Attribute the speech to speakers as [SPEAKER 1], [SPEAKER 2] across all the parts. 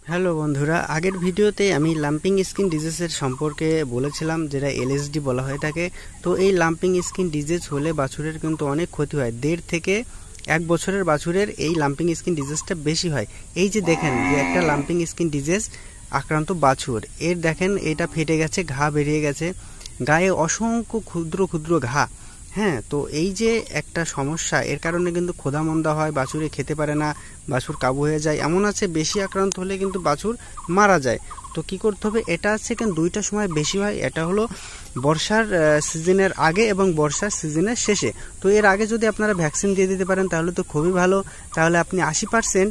[SPEAKER 1] Hello বন্ধুরা, আগের ভিডিওতে আমি লাম্পিং স্কিন ডিজিজের সম্পর্কে বলেছিলাম, যেটা এলএসডি বলা হয় থাকে। তো এই লাম্পিং স্কিন ডিজিজ হলে বাছুরের কিন্তু অনেক ক্ষতি হয়। 1.5 থেকে 1 বছরের বাছুরের এই লাম্পিং স্কিন ডিজিজটা বেশি হয়। এই যে দেখেন যে একটা লাম্পিং স্কিন ডিজিজ আক্রান্ত বাছুর, এর দেখেন এটা ফেটে গেছে, ঘা বেরিয়ে গেছে, গায়ে অসংখ্য ক্ষুদ্র ক্ষুদ্র ঘা। হ্যাঁ, তো এই যে একটা সমস্যা, এর কারণে কিন্তু ক্ষুধামন্দা হয়, বাছুরে খেতে পারে না, বাছুর কাবু হয়ে যায়। এমন আছে বেশি আক্রান্ত হলে কিন্তু বাছুর মারা যায়। তো কি করতে হবে, এটা সেকেন্ড দুইটা সময় বেশি হয়। এটা হলো বর্ষার সিজনের আগে এবং বর্ষার সিজনের শেষে। তো এর আগে যদি আপনারা ভ্যাকসিন দিয়ে দিতে পারেন তাহলে তো খুবই ভালো। তাহলে আপনি 80%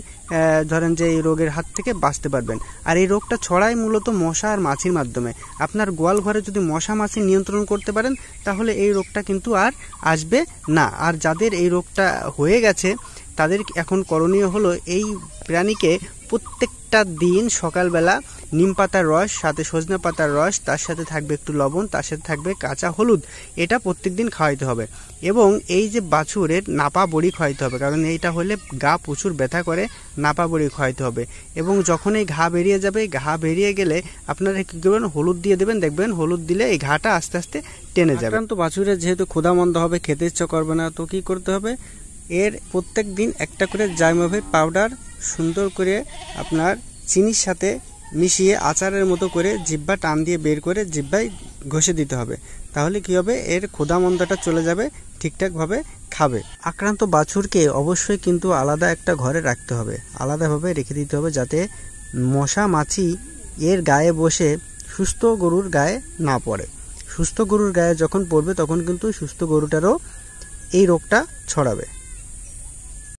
[SPEAKER 1] ধরেন যে এই রোগের হাত থেকে বাঁচতে পারবেন। আর এই রোগটা ছড়ায় মূলত মশা আর মাছির মাধ্যমে। আপনার গোয়াল ঘরে যদি মশা মাছি নিয়ন্ত্রণ করতে পারেন তাহলে এই রোগটা কিন্তু আর আসবে না। আর যাদের এই রোগটা হয়ে গেছে তাদের এখন করণীয় হলো এই প্রাণীকে প্রত্যেকটা দিন সকালবেলা নিম পাতার রস, সাথে সজনা পাতার রস, তার সাথে থাকবে একটু লবণ, তার সাথে থাকবে কাঁচা হলুদ, এটা প্রত্যেকদিন খাওয়াইতে হবে। এবং এই যে বাছুরের নাপা বড়ি খাওয়াইতে হবে, কারণ এইটা হলে গা প্রচুর ব্যথা করে, নাপা বড়ি খাওয়াইতে হবে। এবং যখন এই ঘা বেরিয়ে যাবে, ঘা বেরিয়ে গেলে আপনারা কী করবেন, হলুদ দিয়ে দেবেন। দেখবেন হলুদ দিলে এই ঘাটা আস্তে আস্তে টেনে যাবে। তো বাছুরের যেহেতু ক্ষুধামন্দ হবে, খেতে ইচ্ছা করবে না, তো কী করতে হবে, এর প্রত্যেক দিন একটা করে জাইমোভিট পাউডার সুন্দর করে আপনার চিনির সাথে মিশিয়ে আচারের মতো করে জিহ্বা টান দিয়ে বের করে জিহ্বায় ঘষে দিতে হবে। তাহলে কি হবে, এর ক্ষুধামন্দটা চলে যাবে, ঠিকঠাকভাবে খাবে। আক্রান্ত বাছুরকে অবশ্যই কিন্তু আলাদা একটা ঘরে রাখতে হবে, আলাদাভাবে রেখে দিতে হবে, যাতে মশা মাছি এর গায়ে বসে সুস্থ গরুর গায়ে না পড়ে। সুস্থ গরুর গায়ে যখন পড়বে তখন কিন্তু সুস্থ গরুটারও এই রোগটা ছড়াবে।